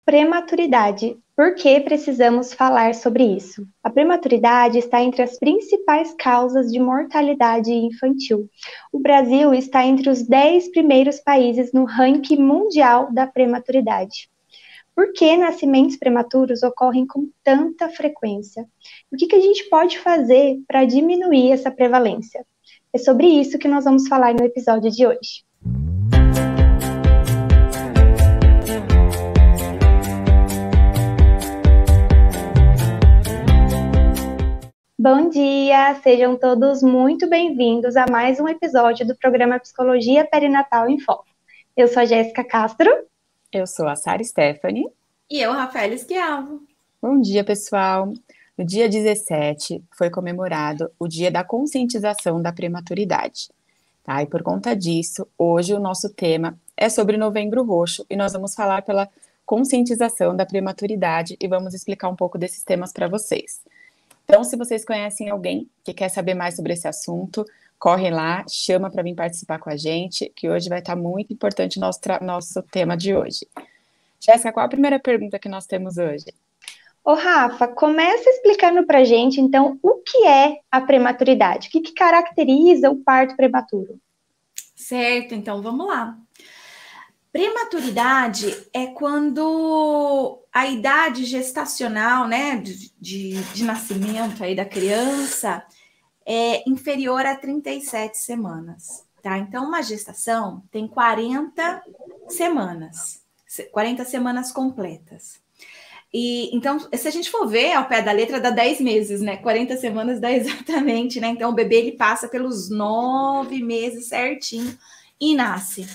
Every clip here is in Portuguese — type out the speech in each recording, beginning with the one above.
Prematuridade. Por que precisamos falar sobre isso? A prematuridade está entre as principais causas de mortalidade infantil. O Brasil está entre os 10 primeiros países no ranking mundial da prematuridade. Por que nascimentos prematuros ocorrem com tanta frequência? O que a gente pode fazer para diminuir essa prevalência? É sobre isso que nós vamos falar no episódio de hoje. Bom dia, sejam todos muito bem-vindos a mais um episódio do programa Psicologia Perinatal em Foco. Eu sou a Jéssica Castro. Eu sou a Sara Stephanie. E eu, Rafaela Esquiavo. Bom dia, pessoal. No dia 17 foi comemorado o Dia da Conscientização da Prematuridade. Tá? E por conta disso, hoje o nosso tema é sobre Novembro Roxo e nós vamos falar pela conscientização da prematuridade e vamos explicar um pouco desses temas para vocês. Então, se vocês conhecem alguém que quer saber mais sobre esse assunto, corre lá, chama para vir participar com a gente, que hoje vai estar muito importante nosso tema de hoje. Jéssica, qual a primeira pergunta que nós temos hoje? Ô, Rafa, começa explicando para a gente, então, o que é a prematuridade? O que caracteriza o parto prematuro? Certo, então vamos lá. Prematuridade é quando a idade gestacional, né, de nascimento aí da criança é inferior a 37 semanas, tá? Então, uma gestação tem 40 semanas completas. E então, se a gente for ver ao pé da letra, dá 10 meses, né? 40 semanas dá exatamente, né? Então, o bebê ele passa pelos 9 meses certinho e nasce.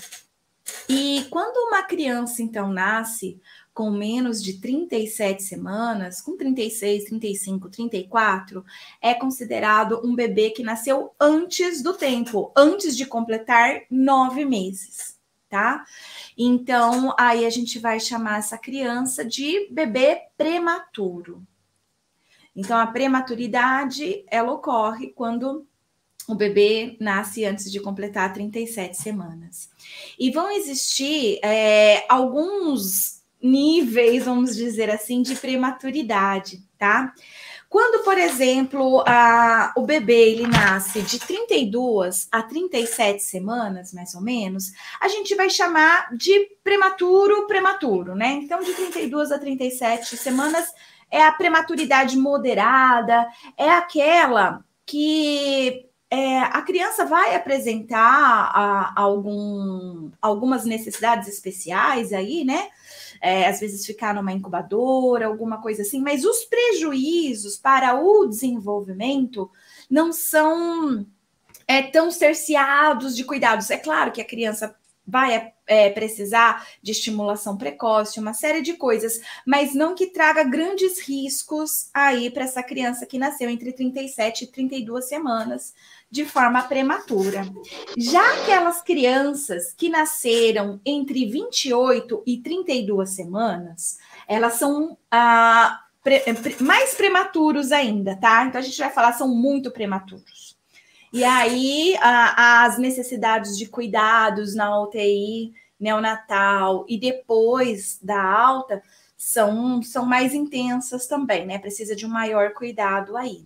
E quando uma criança, então, nasce com menos de 37 semanas, com 36, 35, 34, é considerado um bebê que nasceu antes do tempo, antes de completar 9 meses, tá? Então, aí a gente vai chamar essa criança de bebê prematuro. Então, a prematuridade, ela ocorre quando o bebê nasce antes de completar 37 semanas. E vão existir alguns níveis, vamos dizer assim, de prematuridade, tá? Quando, por exemplo, o bebê ele nasce de 32 a 37 semanas, mais ou menos, a gente vai chamar de prematuro, né? Então, de 32 a 37 semanas é a prematuridade moderada, é aquela que a criança vai apresentar algumas necessidades especiais aí, né? Às vezes ficar numa incubadora, alguma coisa assim, mas os prejuízos para o desenvolvimento não são tão cerceados de cuidados. É claro que a criança vai precisar de estimulação precoce, uma série de coisas, mas não que traga grandes riscos aí para essa criança que nasceu entre 37 e 32 semanas de forma prematura. Já aquelas crianças que nasceram entre 28 e 32 semanas, elas são mais prematuros ainda, tá? Então a gente vai falar, são muito prematuros. E aí, as necessidades de cuidados na UTI neonatal e depois da alta são mais intensas também, né? Precisa de um maior cuidado aí.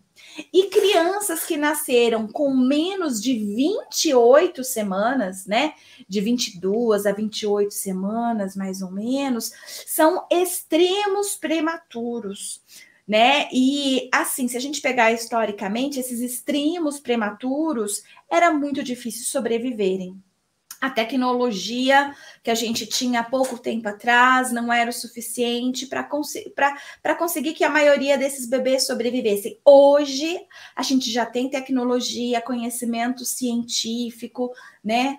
E crianças que nasceram com menos de 28 semanas, né? De 22 a 28 semanas, mais ou menos, são extremos prematuros, né? E assim, se a gente pegar historicamente, esses extremos prematuros era muito difícil sobreviverem. A tecnologia que a gente tinha há pouco tempo atrás não era o suficiente para conseguir que a maioria desses bebês sobrevivessem. Hoje, a gente já tem tecnologia, conhecimento científico, né,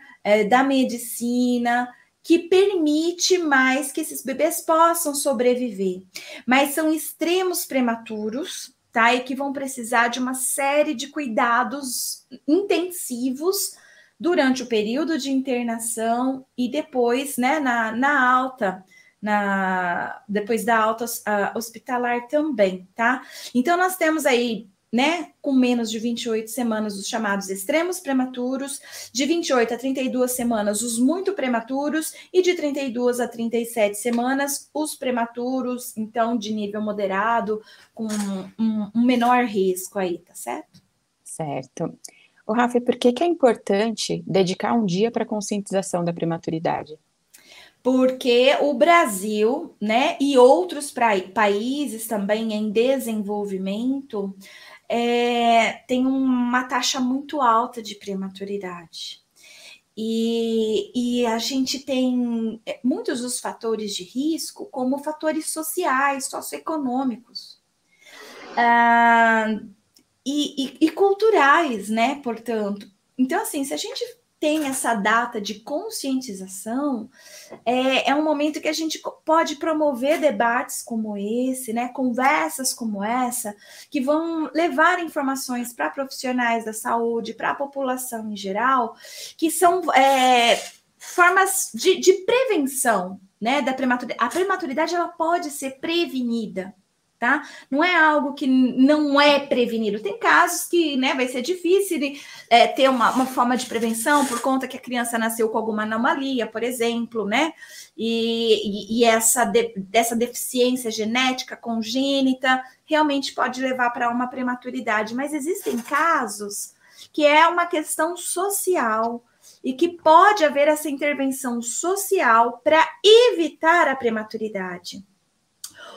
da medicina, que permite mais que esses bebês possam sobreviver. Mas são extremos prematuros, tá? E que vão precisar de uma série de cuidados intensivos durante o período de internação e depois, né, na alta, depois da alta hospitalar também, tá? Então, nós temos aí né, com menos de 28 semanas, os chamados extremos prematuros, de 28 a 32 semanas, os muito prematuros, e de 32 a 37 semanas, os prematuros, então, de nível moderado, com um menor risco aí, tá certo? Certo. Ô, Rafa, e por que que é importante dedicar um dia para conscientização da prematuridade? Porque o Brasil, né, e outros países também em desenvolvimento, tem uma taxa muito alta de prematuridade. E a gente tem muitos dos fatores de risco como fatores sociais, socioeconômicos, e culturais, né? Portanto, então, assim, se a gente tem essa data de conscientização, é um momento que a gente pode promover debates como esse, né? Conversas como essa, que vão levar informações para profissionais da saúde, para a população em geral, que são formas de prevenção, né? Da prematuridade. A prematuridade ela pode ser prevenida. Tá? Não é algo que não é prevenido. Tem casos que, né, vai ser difícil ter uma forma de prevenção por conta que a criança nasceu com alguma anomalia, por exemplo, né? E essa deficiência genética congênita realmente pode levar para uma prematuridade. Mas existem casos que é uma questão social e que pode haver essa intervenção social para evitar a prematuridade.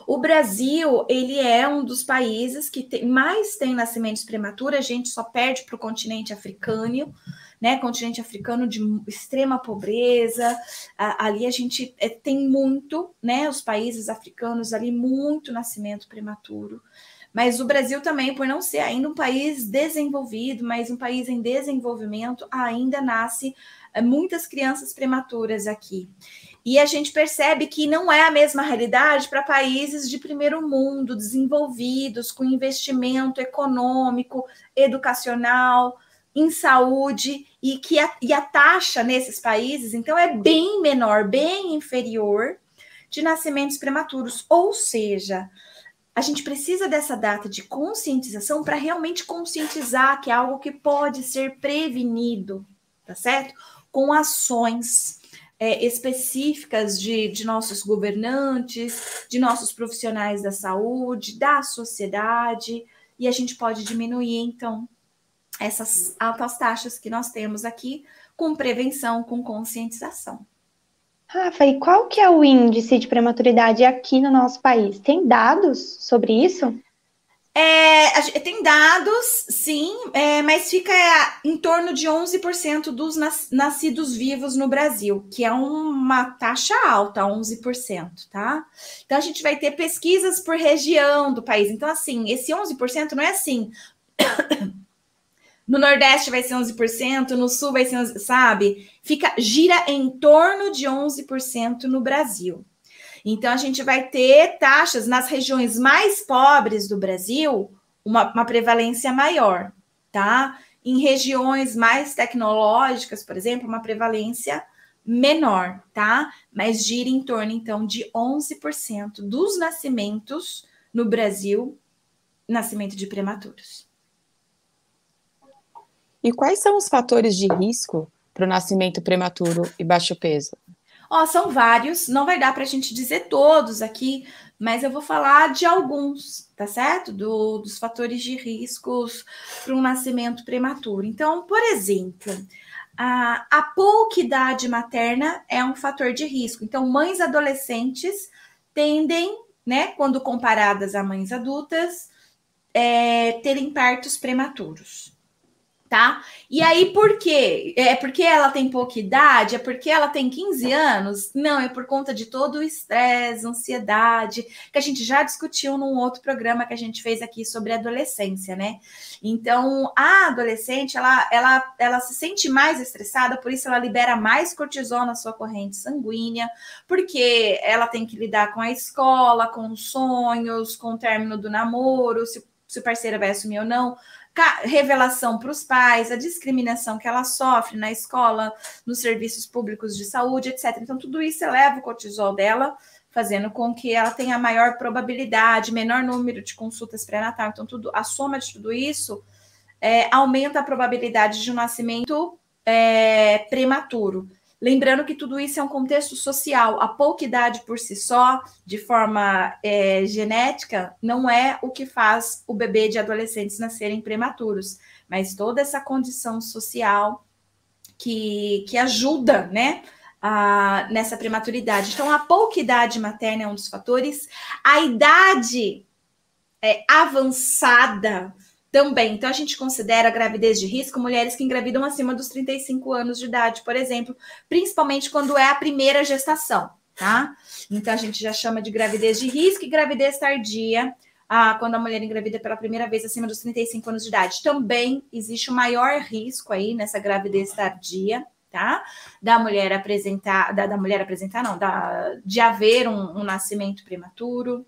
O Brasil, ele é um dos países que mais tem nascimentos prematuros, a gente só perde para o continente africano, né? Continente africano de extrema pobreza, ali a gente tem muito, né? Os países africanos ali, muito nascimento prematuro. Mas o Brasil também, por não ser ainda um país desenvolvido, mas um país em desenvolvimento, ainda nasce muitas crianças prematuras aqui. E a gente percebe que não é a mesma realidade para países de primeiro mundo, desenvolvidos, com investimento econômico, educacional, em saúde, e a taxa nesses países, então, é bem menor, bem inferior de nascimentos prematuros. Ou seja, a gente precisa dessa data de conscientização para realmente conscientizar que é algo que pode ser prevenido, tá certo? Com ações específicas de nossos governantes, de nossos profissionais da saúde, da sociedade, e a gente pode diminuir, então, essas altas taxas que nós temos aqui com prevenção, com conscientização. Rafa, e qual que é o índice de prematuridade aqui no nosso país? Tem dados sobre isso? Tem dados, sim, mas fica em torno de 11% dos nascidos vivos no Brasil, que é uma taxa alta, 11%, tá? Então, a gente vai ter pesquisas por região do país. Então, assim, esse 11% não é assim. No Nordeste vai ser 11%, no Sul vai ser 11%, sabe? Gira em torno de 11% no Brasil. Então, a gente vai ter taxas nas regiões mais pobres do Brasil, uma prevalência maior, tá? Em regiões mais tecnológicas, por exemplo, uma prevalência menor, tá? Mas gira em torno, então, de 11% dos nascimentos no Brasil, nascimento de prematuros. E quais são os fatores de risco para o nascimento prematuro e baixo peso? São vários, não vai dar para a gente dizer todos aqui, mas eu vou falar de alguns, tá certo? Dos fatores de riscos para um nascimento prematuro. Então, por exemplo, a pouca idade materna é um fator de risco. Então, mães adolescentes tendem, né, quando comparadas a mães adultas, terem partos prematuros. Tá? E aí, por quê? É porque ela tem pouca idade? É porque ela tem 15 anos? Não, é por conta de todo o estresse, ansiedade, que a gente já discutiu num outro programa que a gente fez aqui sobre adolescência, né? Então, a adolescente, ela se sente mais estressada, por isso ela libera mais cortisol na sua corrente sanguínea, porque ela tem que lidar com a escola, com os sonhos, com o término do namoro, se o parceiro vai assumir ou não, revelação para os pais, a discriminação que ela sofre na escola, nos serviços públicos de saúde, etc. Então, tudo isso eleva o cortisol dela, fazendo com que ela tenha maior probabilidade, menor número de consultas pré-natal. Então, a soma de tudo isso aumenta a probabilidade de um nascimento prematuro. Lembrando que tudo isso é um contexto social. A pouca idade por si só, de forma genética, não é o que faz o bebê de adolescentes nascerem prematuros, mas toda essa condição social que ajuda, né, nessa prematuridade. Então, a pouca idade materna é um dos fatores. A idade avançada também. Então, a gente considera a gravidez de risco mulheres que engravidam acima dos 35 anos de idade, por exemplo, principalmente quando é a primeira gestação, tá? Então, a gente já chama de gravidez de risco e gravidez tardia, quando a mulher engravida pela primeira vez acima dos 35 anos de idade. Também existe um maior risco aí nessa gravidez tardia, tá? De haver um nascimento prematuro.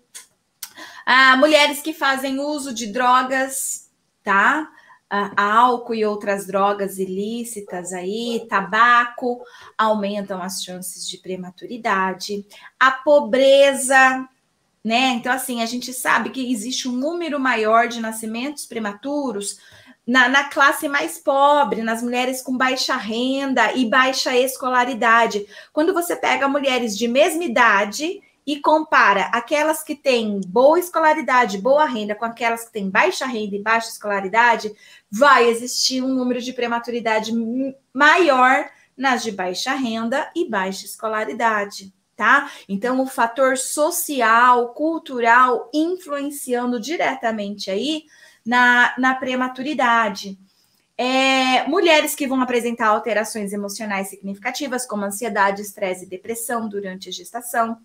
Mulheres que fazem uso de drogas, tá? Álcool e outras drogas ilícitas aí, tabaco, aumentam as chances de prematuridade. A pobreza, né? Então, assim, a gente sabe que existe um número maior de nascimentos prematuros na classe mais pobre, nas mulheres com baixa renda e baixa escolaridade. Quando você pega mulheres de mesma idade e compara aquelas que têm boa escolaridade, boa renda, com aquelas que têm baixa renda e baixa escolaridade, vai existir um número de prematuridade maior nas de baixa renda e baixa escolaridade, tá? Então, o fator social, cultural, influenciando diretamente aí na prematuridade. Mulheres que vão apresentar alterações emocionais significativas, como ansiedade, estresse e depressão durante a gestação,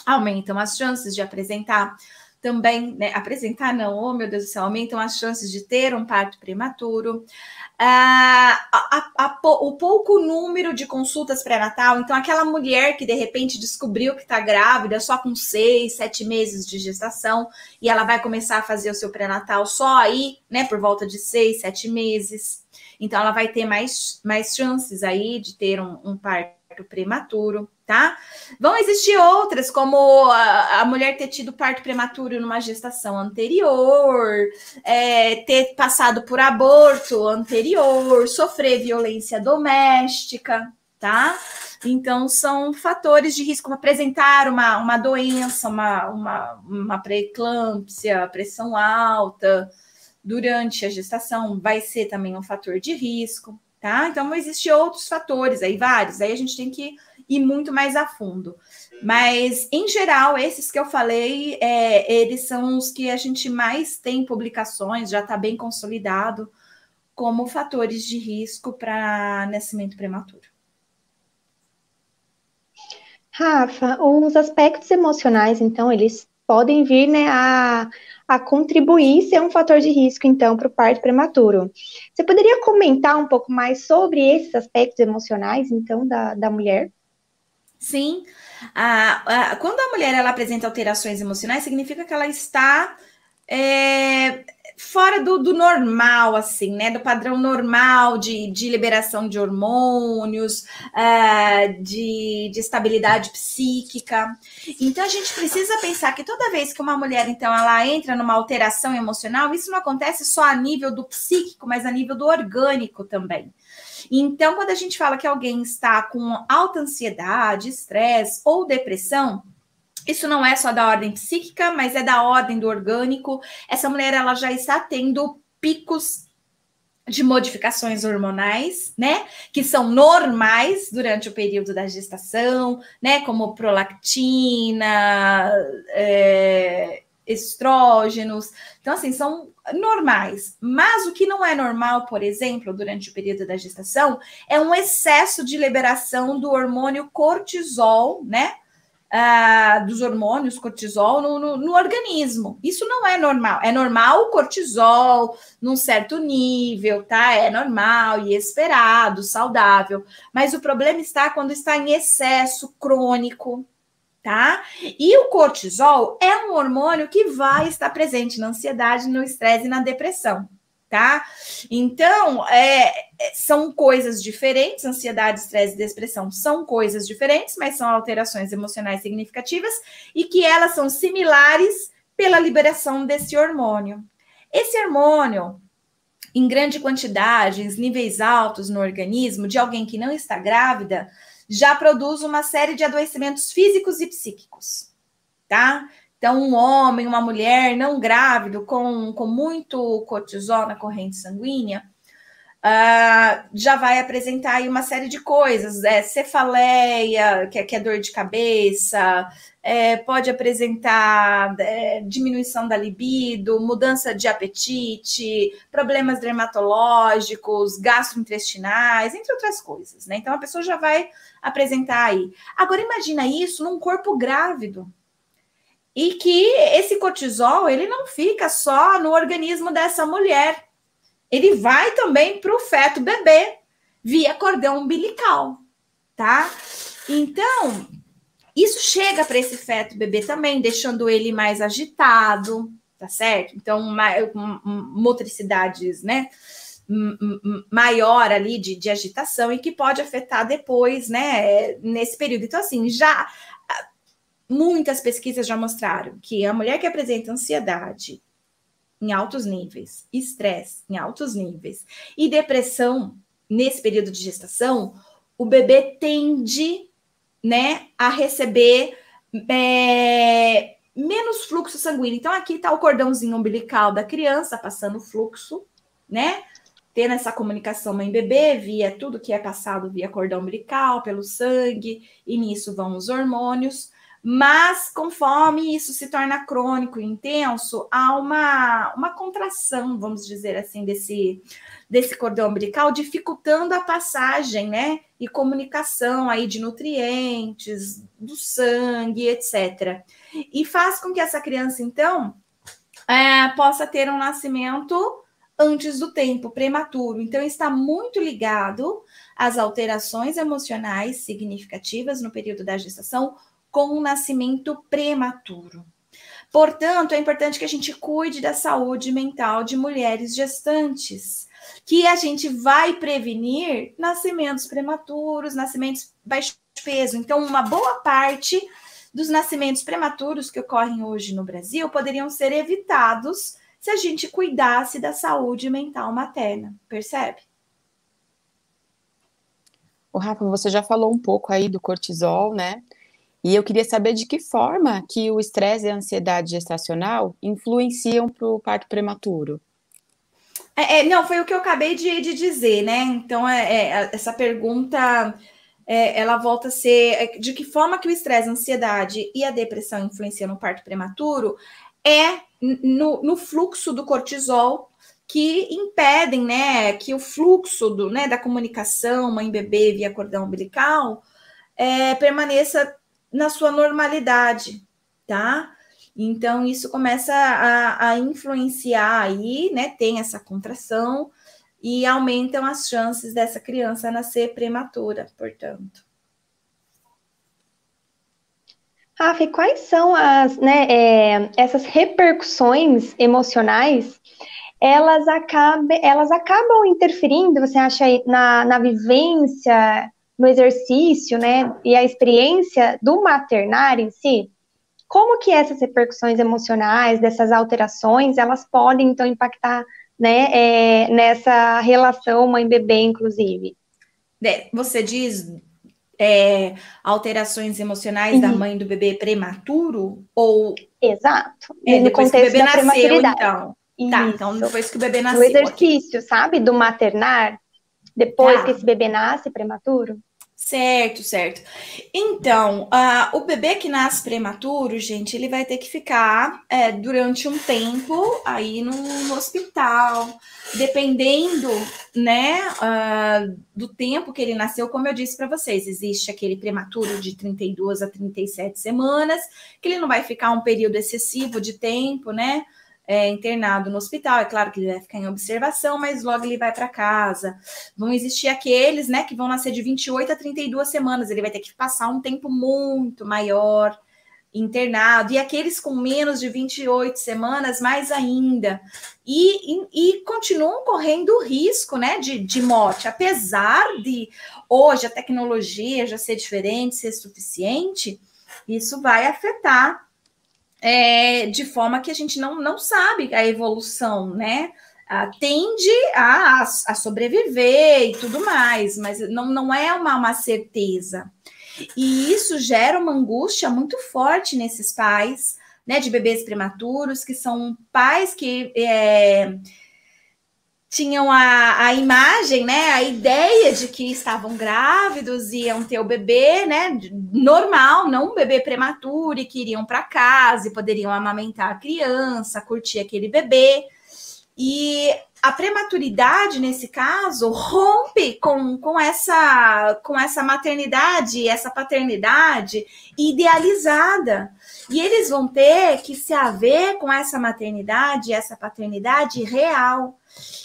aumentam as chances de apresentar também, né? Apresentar não, oh meu Deus do céu, aumentam as chances de ter um parto prematuro. O pouco número de consultas pré-natal, então aquela mulher que de repente descobriu que está grávida só com 6, 7 meses de gestação e ela vai começar a fazer o seu pré-natal só aí, né, por volta de 6, 7 meses. Então ela vai ter mais chances aí de ter um parto prematuro, tá? Vão existir outras, como a mulher ter tido parto prematuro numa gestação anterior, ter passado por aborto anterior, sofrer violência doméstica, tá? Então, são fatores de risco, como apresentar uma doença, uma pré-eclâmpsia, pressão alta durante a gestação, vai ser também um fator de risco, tá? Então, existem outros fatores aí, vários, aí a gente tem que ir muito mais a fundo. Mas, em geral, esses que eu falei, eles são os que a gente mais tem publicações, já está bem consolidado, como fatores de risco para nascimento prematuro. Rafa, os aspectos emocionais, então, eles podem vir, né, a contribuir, ser um fator de risco, então, para o parto prematuro. Você poderia comentar um pouco mais sobre esses aspectos emocionais, então, da mulher? Sim. Quando a mulher ela apresenta alterações emocionais, significa que ela está fora do normal, assim, né? Do padrão normal de liberação de hormônios, de estabilidade psíquica. Então, a gente precisa pensar que toda vez que uma mulher, então, ela entra numa alteração emocional, isso não acontece só a nível do psíquico, mas a nível do orgânico também. Então, quando a gente fala que alguém está com alta ansiedade, estresse ou depressão, isso não é só da ordem psíquica, mas é da ordem do orgânico. Essa mulher, ela já está tendo picos de modificações hormonais, né, que são normais durante o período da gestação, né, como prolactina, estrógenos. Então, assim, são normais. Mas o que não é normal, por exemplo, durante o período da gestação, é um excesso de liberação do hormônio cortisol, né? Dos hormônios cortisol no organismo. Isso não é normal. É normal o cortisol num certo nível, tá? É normal e esperado, saudável. Mas o problema está quando está em excesso crônico, tá? E o cortisol é um hormônio que vai estar presente na ansiedade, no estresse e na depressão, tá? Então, são coisas diferentes, ansiedade, estresse e depressão são coisas diferentes, mas são alterações emocionais significativas e que elas são similares pela liberação desse hormônio. Esse hormônio, em grande quantidade, em níveis altos no organismo de alguém que não está grávida, já produz uma série de adoecimentos físicos e psíquicos, tá? Então, um homem, uma mulher não grávido com muito cortisol na corrente sanguínea, já vai apresentar aí uma série de coisas, cefaleia, que é dor de cabeça, pode apresentar diminuição da libido, mudança de apetite, problemas dermatológicos, gastrointestinais, entre outras coisas, né? Então, a pessoa já vai apresentar aí. Agora, imagina isso num corpo grávido. E que esse cortisol, ele não fica só no organismo dessa mulher. Ele vai também para o feto bebê, via cordão umbilical, tá? Então, isso chega para esse feto bebê também, deixando ele mais agitado, tá certo? Então, motricidades, né? Maior ali de agitação e que pode afetar depois, né? Nesse período. Então, assim, já... Muitas pesquisas já mostraram que a mulher que apresenta ansiedade em altos níveis, estresse em altos níveis e depressão nesse período de gestação, o bebê tende, né, a receber menos fluxo sanguíneo. Então, aqui está o cordãozinho umbilical da criança passando fluxo, né? Tendo essa comunicação mãe-bebê via tudo que é passado via cordão umbilical, pelo sangue, e nisso vão os hormônios. Mas, conforme isso se torna crônico e intenso, há uma contração, vamos dizer assim, desse cordão umbilical, dificultando a passagem, né? E comunicação aí de nutrientes, do sangue, etc. E faz com que essa criança, então, possa ter um nascimento antes do tempo, prematuro. Então, está muito ligado às alterações emocionais significativas no período da gestação, com um nascimento prematuro. Portanto, é importante que a gente cuide da saúde mental de mulheres gestantes, que a gente vai prevenir nascimentos prematuros, nascimentos baixo peso. Então, uma boa parte dos nascimentos prematuros que ocorrem hoje no Brasil poderiam ser evitados se a gente cuidasse da saúde mental materna, percebe? O Rafa, você já falou um pouco aí do cortisol, né? E eu queria saber de que forma que o estresse e a ansiedade gestacional influenciam para o parto prematuro. Não, foi o que eu acabei de dizer, né? Então, essa pergunta, ela volta a ser de que forma que o estresse, a ansiedade e a depressão influenciam no parto prematuro no fluxo do cortisol, que impedem, né, que o fluxo da comunicação mãe-bebê via cordão umbilical permaneça na sua normalidade, tá? Então, isso começa a influenciar aí, né? Tem essa contração e aumentam as chances dessa criança nascer prematura, portanto. Rafa, e quais são essas repercussões emocionais? Elas acabam interferindo, você acha, aí, na vivência, no exercício, né, e a experiência do maternar em si? Como que essas repercussões emocionais, dessas alterações, elas podem, então, impactar, né, nessa relação mãe-bebê, inclusive? Você diz alterações emocionais da mãe do bebê prematuro? Ou... Exato. No contexto que o bebê da nasceu, prematuridade. então. Isso. Tá, então depois que o bebê nasceu. No exercício, sabe, do maternar, depois que esse bebê nasce prematuro? Certo. Então, o bebê que nasce prematuro, gente, ele vai ter que ficar durante um tempo aí no hospital, dependendo, né, do tempo que ele nasceu. Como eu disse para vocês, existe aquele prematuro de 32 a 37 semanas, que ele não vai ficar um período excessivo de tempo, né, internado no hospital. É claro que ele vai ficar em observação, mas logo ele vai para casa. Vão existir aqueles, né, que vão nascer de 28 a 32 semanas. Ele vai ter que passar um tempo muito maior internado, e aqueles com menos de 28 semanas, mais ainda, e continuam correndo risco, né, de morte, apesar de hoje a tecnologia já ser diferente, ser suficiente, isso vai afetar de forma que a gente não sabe a evolução, né, tende a sobreviver e tudo mais, mas não é uma certeza. E isso gera uma angústia muito forte nesses pais, né, de bebês prematuros, que são pais que tinham a imagem, né, a ideia de que estavam grávidos, iam ter o bebê, né, normal, não um bebê prematuro, e que iriam para casa e poderiam amamentar a criança, curtir aquele bebê. E a prematuridade, nesse caso, rompe com essa maternidade, essa paternidade idealizada. E eles vão ter que se haver com essa maternidade, essa paternidade real,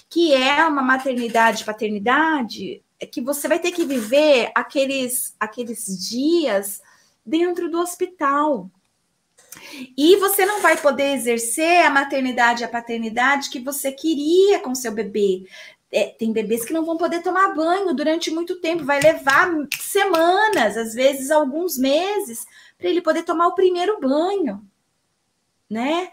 que é uma maternidade, paternidade, que você vai ter que viver aqueles dias dentro do hospital. E você não vai poder exercer a maternidade e a paternidade que você queria com seu bebê. Tem bebês que não vão poder tomar banho durante muito tempo, vai levar semanas, às vezes alguns meses, para ele poder tomar o primeiro banho, né?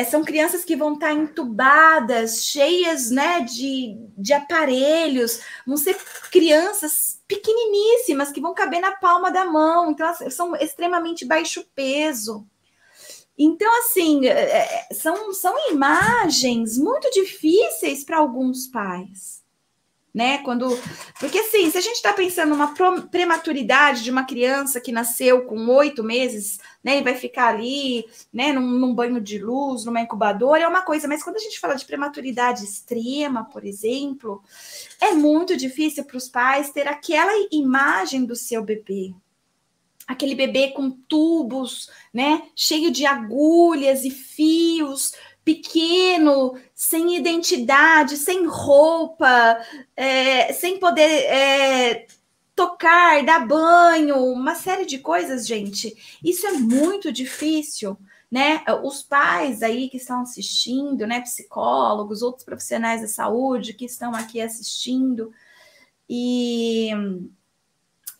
São crianças que vão estar entubadas, cheias, né, de aparelhos, vão ser crianças pequeniníssimas que vão caber na palma da mão, então elas são extremamente baixo peso. Então, assim, são imagens muito difíceis para alguns pais, né? Porque, assim, se a gente está pensando numa prematuridade de uma criança que nasceu com 8 meses, né, e vai ficar ali, né, num banho de luz, numa incubadora, é uma coisa, mas quando a gente fala de prematuridade extrema, por exemplo, é muito difícil para os pais ter aquela imagem do seu bebê. Aquele bebê com tubos, né, cheio de agulhas e fios, pequeno, sem identidade, sem roupa, sem poder tocar, dar banho, uma série de coisas, gente. Isso é muito difícil, né? Os pais aí que estão assistindo, né, psicólogos, outros profissionais da saúde que estão aqui assistindo e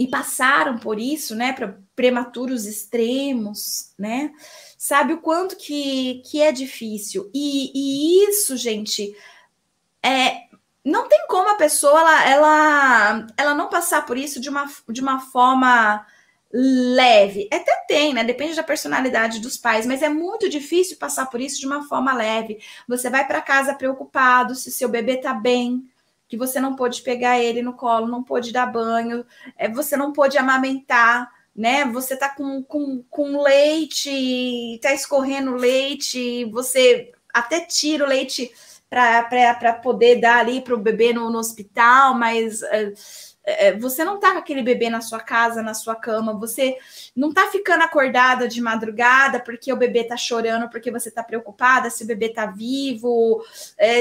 passaram por isso, né, para prematuros extremos, né, sabe o quanto que é difícil. E isso, gente, não tem como a pessoa ela não passar por isso de uma forma leve. Até tem, né, depende da personalidade dos pais, mas é muito difícil passar por isso de uma forma leve. Você vai para casa preocupado se seu bebê tá bem, que você não pôde pegar ele no colo, não pôde dar banho, você não pôde amamentar, né? Você tá com leite, tá escorrendo leite, você até tira o leite para poder dar ali para o bebê no hospital, mas você não tá com aquele bebê na sua casa, na sua cama, você não tá ficando acordada de madrugada porque o bebê tá chorando, porque você tá preocupada se o bebê tá vivo,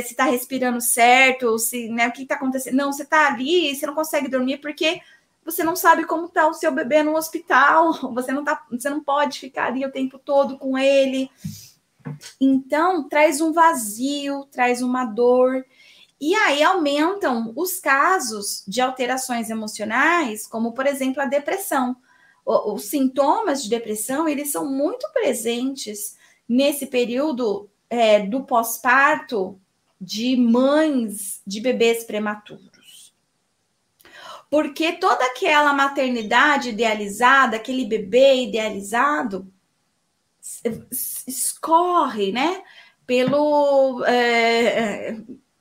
se tá respirando certo, se, né, o que tá acontecendo. Não, você tá ali e você não consegue dormir porque você não sabe como tá o seu bebê no hospital, você não pode ficar ali o tempo todo com ele. Então, traz um vazio, traz uma dor. E aí aumentam os casos de alterações emocionais, como, por exemplo, a depressão. Os sintomas de depressão, eles são muito presentes nesse período do pós-parto de mães de bebês prematuros. Porque toda aquela maternidade idealizada, aquele bebê idealizado, escorre, né,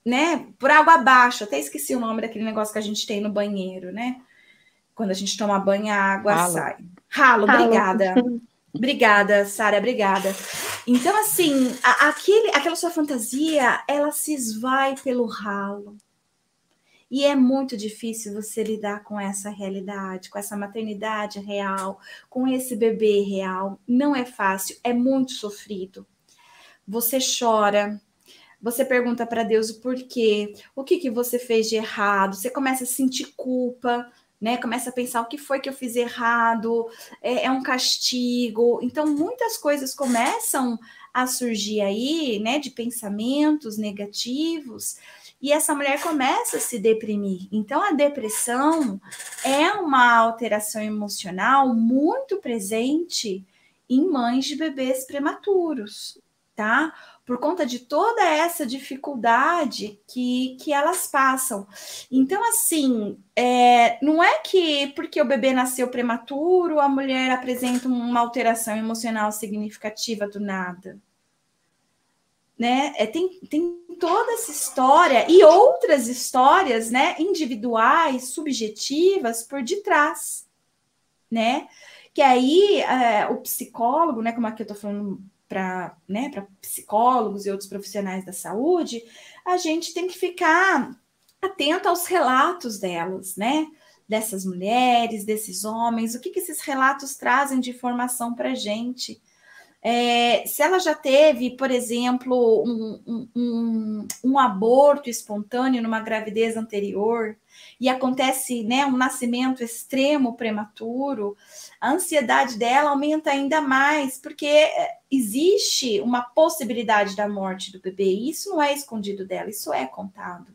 né, por água abaixo. Até esqueci o nome daquele negócio que a gente tem no banheiro, né? Quando a gente toma banho, a água sai. Ralo, obrigada. Obrigada, Sara, obrigada. Então, assim, aquela sua fantasia, ela se esvai pelo ralo. E é muito difícil você lidar com essa realidade, com essa maternidade real, com esse bebê real. Não é fácil, é muito sofrido. Você chora, você pergunta para Deus o porquê, o que você fez de errado, você começa a sentir culpa, né? Começa a pensar o que foi que eu fiz errado, é um castigo. Então, muitas coisas começam a surgir aí, né, de pensamentos negativos, e essa mulher começa a se deprimir. Então, a depressão é uma alteração emocional muito presente em mães de bebês prematuros, tá? Por conta de toda essa dificuldade que elas passam. Então, assim, não é que porque o bebê nasceu prematuro, a mulher apresenta uma alteração emocional significativa do nada. Né? Tem toda essa história e outras histórias, né, individuais, subjetivas por detrás, né? Que aí o psicólogo, né, como aqui eu tô falando para, né, para psicólogos e outros profissionais da saúde, a gente tem que ficar atento aos relatos delas, né? Dessas mulheres, desses homens, o que esses relatos trazem de informação para a gente. Se ela já teve, por exemplo, um aborto espontâneo numa gravidez anterior e acontece, né, um nascimento extremo prematuro, a ansiedade dela aumenta ainda mais, porque existe uma possibilidade da morte do bebê, e isso não é escondido dela, isso é contado.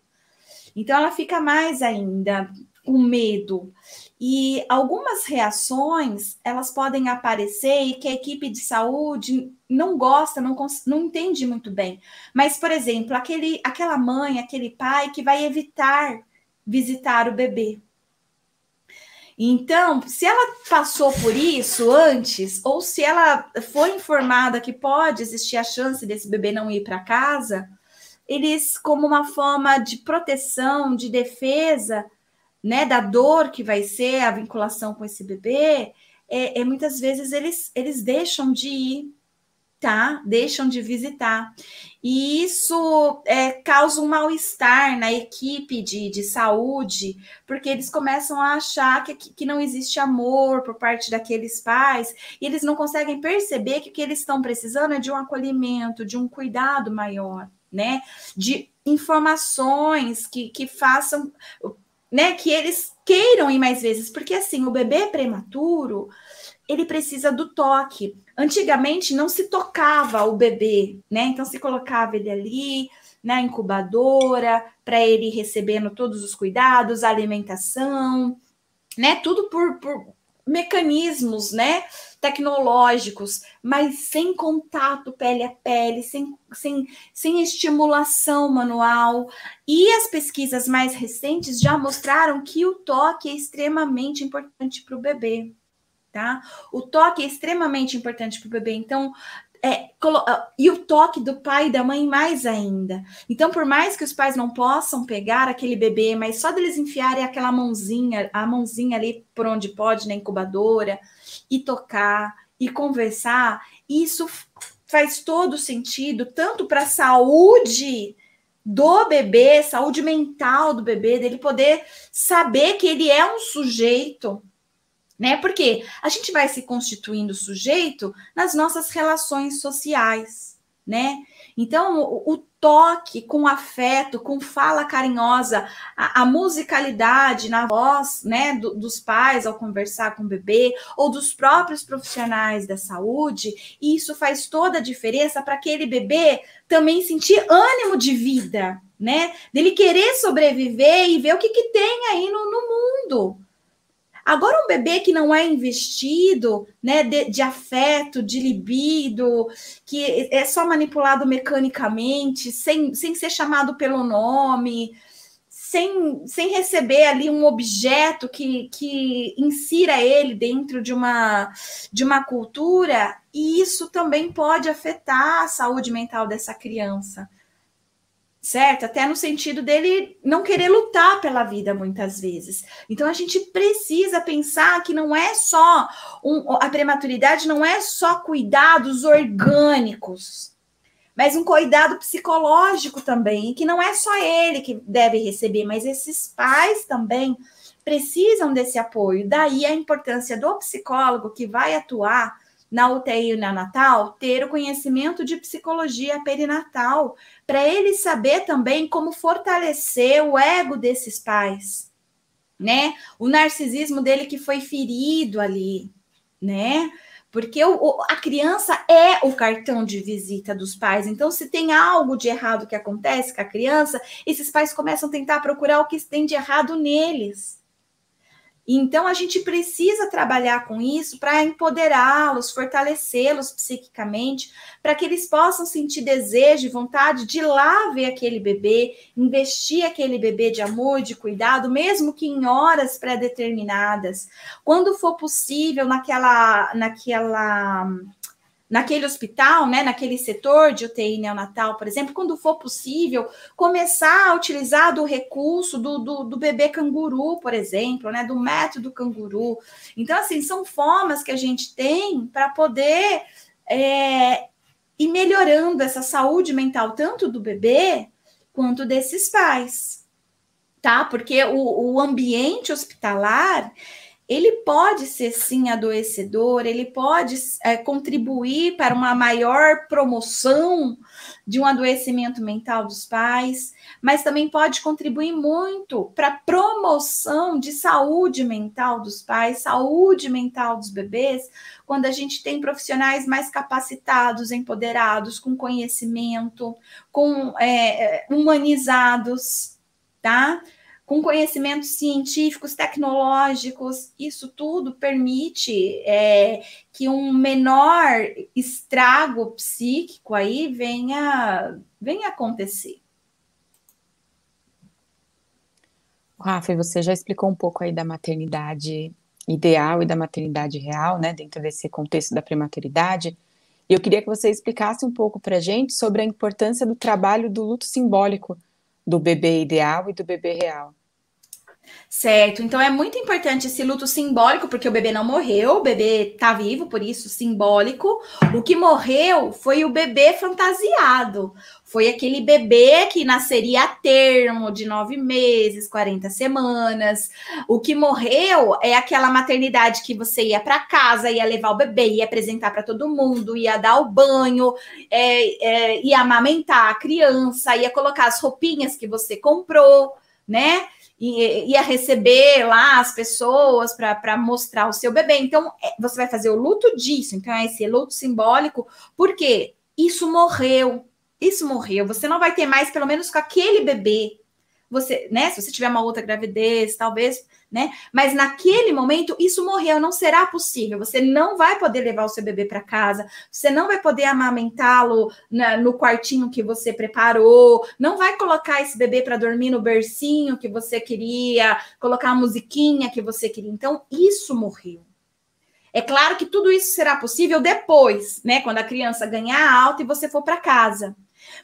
Então, ela fica mais ainda com medo. E algumas reações, elas podem aparecer e que a equipe de saúde não gosta, não entende muito bem. Mas, por exemplo, aquela mãe, aquele pai que vai evitar visitar o bebê. Então, se ela passou por isso antes, ou se ela foi informada que pode existir a chance desse bebê não ir para casa, eles, como uma forma de proteção, de defesa, né, da dor que vai ser a vinculação com esse bebê, muitas vezes eles deixam de ir, tá? Deixam de visitar. E isso causa um mal-estar na equipe de saúde, porque eles começam a achar que não existe amor por parte daqueles pais, e eles não conseguem perceber que o que eles estão precisando é de um acolhimento, de um cuidado maior, né? De informações que façam, né, que eles queiram ir mais vezes, porque assim, o bebê prematuro, ele precisa do toque. Antigamente não se tocava o bebê, né? Então se colocava ele ali na incubadora para ele ir recebendo todos os cuidados, a alimentação, né? Tudo por mecanismos, né, tecnológicos, mas sem contato pele a pele, sem estimulação manual. E as pesquisas mais recentes já mostraram que o toque é extremamente importante para o bebê, tá? O toque é extremamente importante para o bebê. Então, e o toque do pai e da mãe mais ainda. Então, por mais que os pais não possam pegar aquele bebê, mas só deles enfiarem aquela mãozinha, a mãozinha ali por onde pode, na incubadora, e tocar, e conversar, isso faz todo sentido, tanto para a saúde do bebê, saúde mental do bebê, dele poder saber que ele é um sujeito, né? Porque a gente vai se constituindo sujeito nas nossas relações sociais, né? Então, o toque com afeto, com fala carinhosa, a musicalidade na voz, né, dos pais ao conversar com o bebê, ou dos próprios profissionais da saúde, isso faz toda a diferença para aquele bebê também sentir ânimo de vida, né? Dele querer sobreviver e ver o que tem aí no mundo. Agora, um bebê que não é investido, né, de afeto, de libido, que é só manipulado mecanicamente, sem ser chamado pelo nome, sem receber ali um objeto que insira ele dentro de uma cultura, e isso também pode afetar a saúde mental dessa criança. Certo? Até no sentido dele não querer lutar pela vida muitas vezes. Então, a gente precisa pensar que não é só a prematuridade não é só cuidados orgânicos, mas um cuidado psicológico também, que não é só ele que deve receber, mas esses pais também precisam desse apoio. Daí a importância do psicólogo que vai atuar na UTI neonatal, ter o conhecimento de psicologia perinatal, para ele saber também como fortalecer o ego desses pais, né? O narcisismo dele que foi ferido ali, né? Porque a criança é o cartão de visita dos pais. Então, se tem algo de errado que acontece com a criança, esses pais começam a tentar procurar o que tem de errado neles. Então, a gente precisa trabalhar com isso para empoderá-los, fortalecê-los psiquicamente, para que eles possam sentir desejo e vontade de ir lá ver aquele bebê, investir aquele bebê de amor, de cuidado, mesmo que em horas pré-determinadas. Quando for possível, naquele hospital, né, naquele setor de UTI neonatal, por exemplo, quando for possível, começar a utilizar do recurso do bebê canguru, por exemplo, né, do método canguru. Então, assim, são formas que a gente tem para poder ir melhorando essa saúde mental, tanto do bebê quanto desses pais, tá? Porque o ambiente hospitalar, ele pode ser, sim, adoecedor, ele pode contribuir para uma maior promoção de um adoecimento mental dos pais, mas também pode contribuir muito para a promoção de saúde mental dos pais, saúde mental dos bebês, quando a gente tem profissionais mais capacitados, empoderados, com conhecimento, humanizados, tá? Com conhecimentos científicos, tecnológicos, isso tudo permite que um menor estrago psíquico aí venha acontecer. Rafa, e você já explicou um pouco aí da maternidade ideal e da maternidade real, né, dentro desse contexto da prematuridade. E eu queria que você explicasse um pouco para a gente sobre a importância do trabalho do luto simbólico do bebê ideal e do bebê real. Certo, então é muito importante esse luto simbólico, porque o bebê não morreu, o bebê tá vivo, por isso simbólico. O que morreu foi o bebê fantasiado, foi aquele bebê que nasceria a termo de 9 meses, 40 semanas. O que morreu é aquela maternidade que você ia para casa, ia levar o bebê, ia apresentar para todo mundo, ia dar o banho, ia amamentar a criança, ia colocar as roupinhas que você comprou, né? Ia receber lá as pessoas para mostrar o seu bebê. Então, você vai fazer o luto disso. Então, é esse luto simbólico, porque isso morreu. Isso morreu. Você não vai ter mais, pelo menos com aquele bebê. Você, né? Se você tiver uma outra gravidez, talvez, né? Mas naquele momento, isso morreu, não será possível. Você não vai poder levar o seu bebê para casa, você não vai poder amamentá-lo no quartinho que você preparou, não vai colocar esse bebê para dormir no bercinho que você queria, colocar a musiquinha que você queria. Então, isso morreu. É claro que tudo isso será possível depois, né? Quando a criança ganhar alta e você for para casa.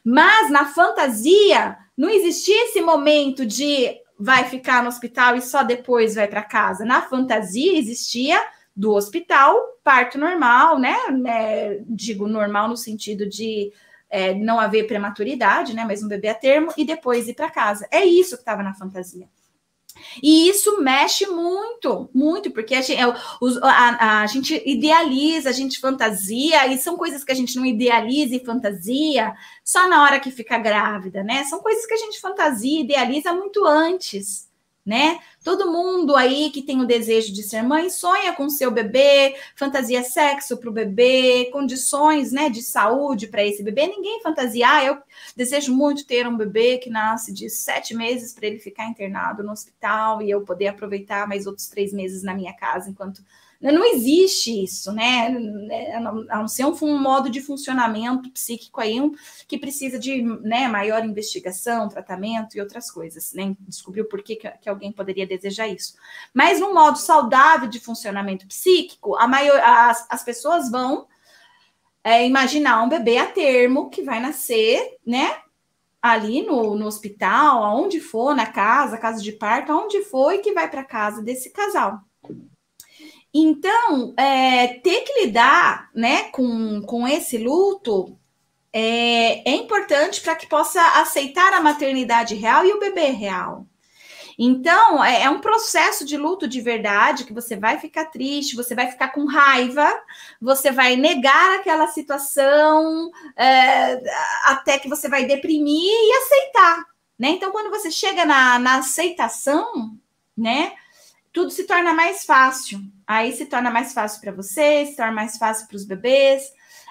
Mas na fantasia, não existia esse momento de vai ficar no hospital e só depois vai para casa. Na fantasia existia do hospital, parto normal, né? Digo normal no sentido de não haver prematuridade, né? Mas um bebê a termo e depois ir para casa. É isso que estava na fantasia. E isso mexe muito, muito, porque a gente idealiza, a gente fantasia, e são coisas que a gente não idealiza e fantasia só na hora que fica grávida, né? São coisas que a gente fantasia e idealiza muito antes, né? Todo mundo aí que tem o desejo de ser mãe sonha com seu bebê, fantasia sexo para o bebê, condições, né, de saúde para esse bebê. Ninguém fantasia, eu desejo muito ter um bebê que nasce de 7 meses para ele ficar internado no hospital e eu poder aproveitar mais outros 3 meses na minha casa enquanto... Não existe isso, né? A não ser um modo de funcionamento psíquico aí que precisa de, né, maior investigação, tratamento e outras coisas, né? Descobriu por que alguém poderia desejar isso. Mas no modo saudável de funcionamento psíquico, as pessoas vão imaginar um bebê a termo que vai nascer, né? Ali no hospital, aonde for, na casa de parto, aonde for, e que vai para casa desse casal. Então, ter que lidar, né, com esse luto é importante para que possa aceitar a maternidade real e o bebê real. Então, é um processo de luto de verdade, que você vai ficar triste, você vai ficar com raiva, você vai negar aquela situação, até que você vai deprimir e aceitar, né? Então, quando você chega na aceitação, né? Tudo se torna mais fácil. Aí se torna mais fácil para você, se torna mais fácil para os bebês.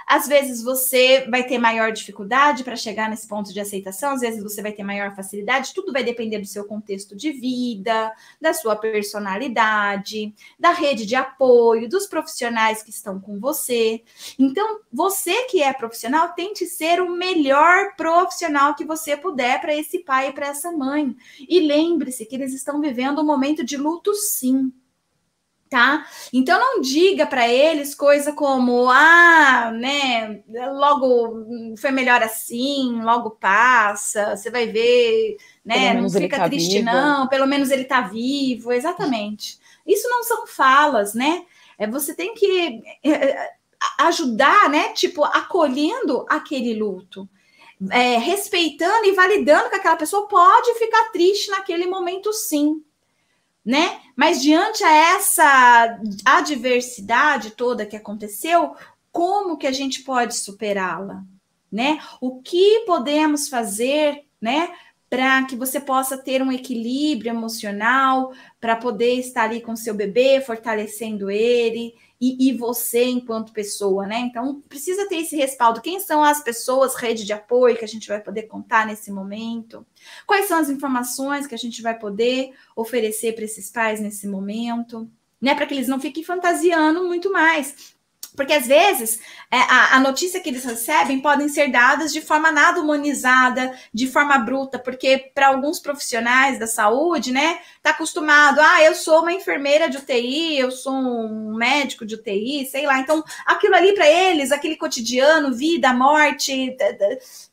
Às vezes você vai ter maior dificuldade para chegar nesse ponto de aceitação, às vezes você vai ter maior facilidade, tudo vai depender do seu contexto de vida, da sua personalidade, da rede de apoio, dos profissionais que estão com você. Então, você que é profissional, tente ser o melhor profissional que você puder para esse pai e para essa mãe. E lembre-se que eles estão vivendo um momento de luto, sim. Tá? Então não diga para eles coisa como, né, logo foi melhor assim, logo passa, você vai ver, né, não fica triste não, pelo menos ele tá vivo, exatamente. Isso não são falas, né? Você tem que ajudar, né, tipo, acolhendo aquele luto. Respeitando e validando que aquela pessoa pode ficar triste naquele momento, sim. Né? Mas diante a essa adversidade toda que aconteceu, como que a gente pode superá-la, né? O que podemos fazer, né, para que você possa ter um equilíbrio emocional, para poder estar ali com seu bebê, fortalecendo ele e você enquanto pessoa, né? Então, precisa ter esse respaldo. Quem são as pessoas, rede de apoio que a gente vai poder contar nesse momento? Quais são as informações que a gente vai poder oferecer para esses pais nesse momento? Né? Para que eles não fiquem fantasiando muito mais. Porque, às vezes, a notícia que eles recebem podem ser dadas de forma nada humanizada, de forma bruta, porque para alguns profissionais da saúde, né, tá acostumado, eu sou uma enfermeira de UTI, eu sou um médico de UTI, sei lá. Então, aquilo ali para eles, aquele cotidiano, vida, morte,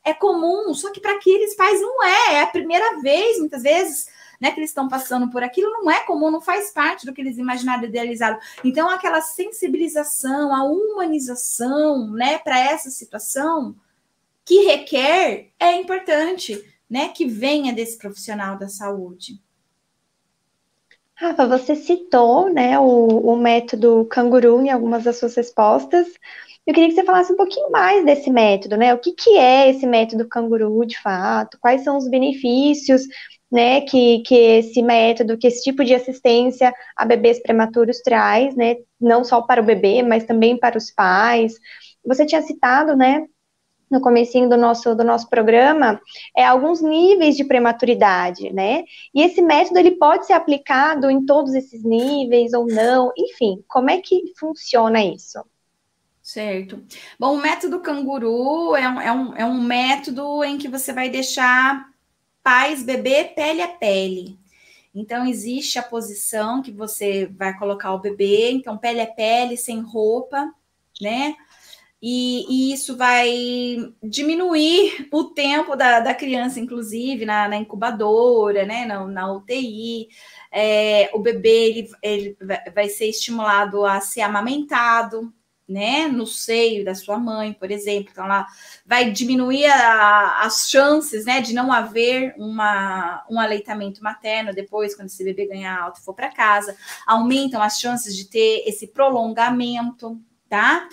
é comum, só que para aqueles pais não é a primeira vez, muitas vezes, né, que eles estão passando por aquilo, não é comum, não faz parte do que eles imaginaram e idealizaram. Então, aquela sensibilização, a humanização, né, para essa situação que requer, é importante, né, que venha desse profissional da saúde. Rafa, você citou, né, o método canguru em algumas das suas respostas. Eu queria que você falasse um pouquinho mais desse método, né? O que é esse método canguru, de fato? Quais são os benefícios, né, que esse método, que esse tipo de assistência a bebês prematuros traz, né? Não só para o bebê, mas também para os pais. Você tinha citado, né, no comecinho do nosso programa, alguns níveis de prematuridade, né? E esse método, ele pode ser aplicado em todos esses níveis ou não? Enfim, como é que funciona isso? Certo. Bom, o método canguru é um método em que você vai deixar pais, bebê, pele a pele. Então, existe a posição que você vai colocar o bebê, então, pele a pele, sem roupa, né? E isso vai diminuir o tempo da criança, inclusive, na incubadora, né? Na UTI. O bebê ele vai ser estimulado a ser amamentado, né, no seio da sua mãe, por exemplo. Então, ela vai diminuir as chances, né, de não haver um aleitamento materno depois, quando esse bebê ganhar alta e for para casa. Aumentam as chances de ter esse prolongamento, tá?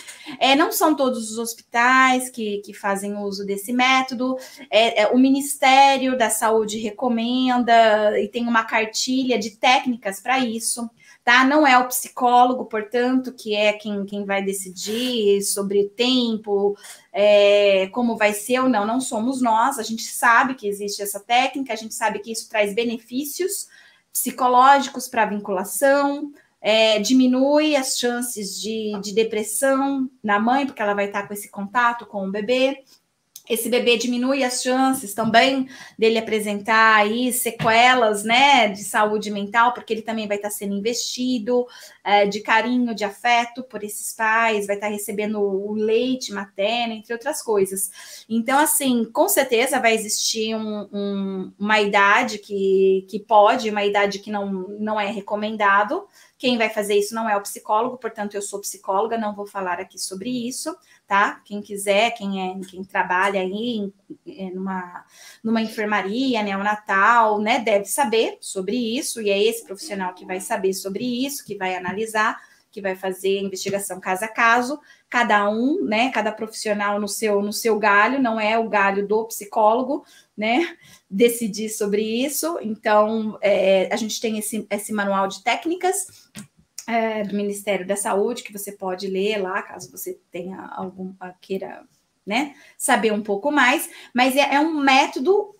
Não são todos os hospitais que fazem uso desse método. O Ministério da Saúde recomenda e tem uma cartilha de técnicas para isso. Tá? Não é o psicólogo, portanto, que é quem vai decidir sobre tempo, como vai ser ou não. Não somos nós. A gente sabe que existe essa técnica, a gente sabe que isso traz benefícios psicológicos para a vinculação, diminui as chances de depressão na mãe, porque ela vai estar com esse contato com o bebê. Esse bebê diminui as chances também dele apresentar aí sequelas, né, de saúde mental, porque ele também vai estar sendo investido de carinho, de afeto por esses pais, vai estar recebendo o leite materno, entre outras coisas. Então, assim, com certeza vai existir uma idade que pode, uma idade que não é recomendado. Quem vai fazer isso não é o psicólogo, portanto, eu sou psicóloga, não vou falar aqui sobre isso, tá? Quem quiser, quem trabalha aí numa enfermaria neonatal, né, deve saber sobre isso, e é esse profissional que vai saber sobre isso, que vai analisar, que vai fazer a investigação caso a caso, cada um, né, cada profissional no seu galho, não é o galho do psicólogo, né, decidir sobre isso. Então, a gente tem esse manual de técnicas do Ministério da Saúde, que você pode ler lá, caso você tenha queira, né, saber um pouco mais, mas é um método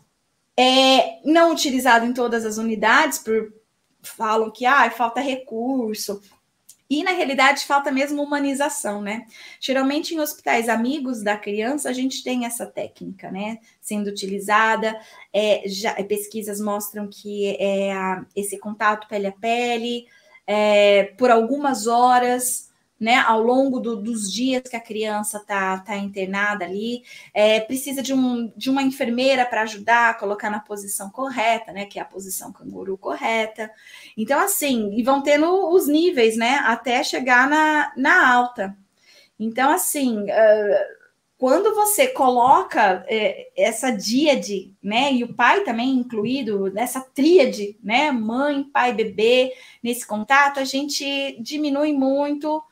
não utilizado em todas as unidades, falam que falta recurso, e na realidade falta mesmo humanização, né? Geralmente em hospitais amigos da criança a gente tem essa técnica, né, sendo utilizada. Pesquisas mostram que esse contato pele a pele, por algumas horas, né, ao longo dos dias que a criança tá internada ali, precisa de uma enfermeira para ajudar a colocar na posição correta, né, que é a posição canguru correta. Então, assim, e vão tendo os níveis, né, até chegar na alta. Então, assim, quando você coloca essa díade, né, e o pai também incluído nessa tríade, né, mãe, pai, bebê, nesse contato, a gente diminui muito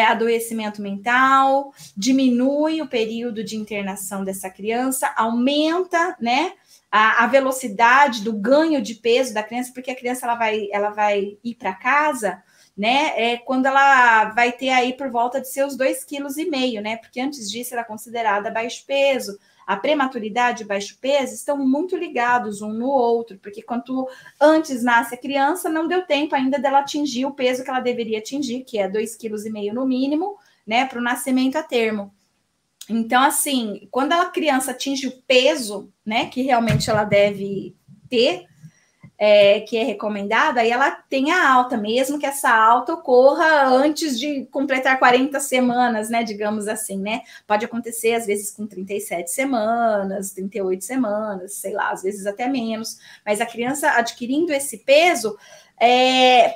adoecimento mental, diminui o período de internação dessa criança, aumenta, né, a velocidade do ganho de peso da criança, porque a criança ela vai ir para casa, né, quando ela vai ter aí por volta de seus 2,5 kg, né, porque antes disso ela é considerada baixo peso. A prematuridade e baixo peso estão muito ligados um no outro, porque quanto antes nasce a criança, não deu tempo ainda dela atingir o peso que ela deveria atingir, que é 2,5 kg no mínimo, né, para o nascimento a termo. Então, assim, quando a criança atinge o peso, né, que realmente ela deve ter, que é recomendada, aí ela tem a alta, mesmo que essa alta ocorra antes de completar 40 semanas, né, digamos assim, né, pode acontecer às vezes com 37 semanas, 38 semanas, sei lá, às vezes até menos, mas a criança adquirindo esse peso,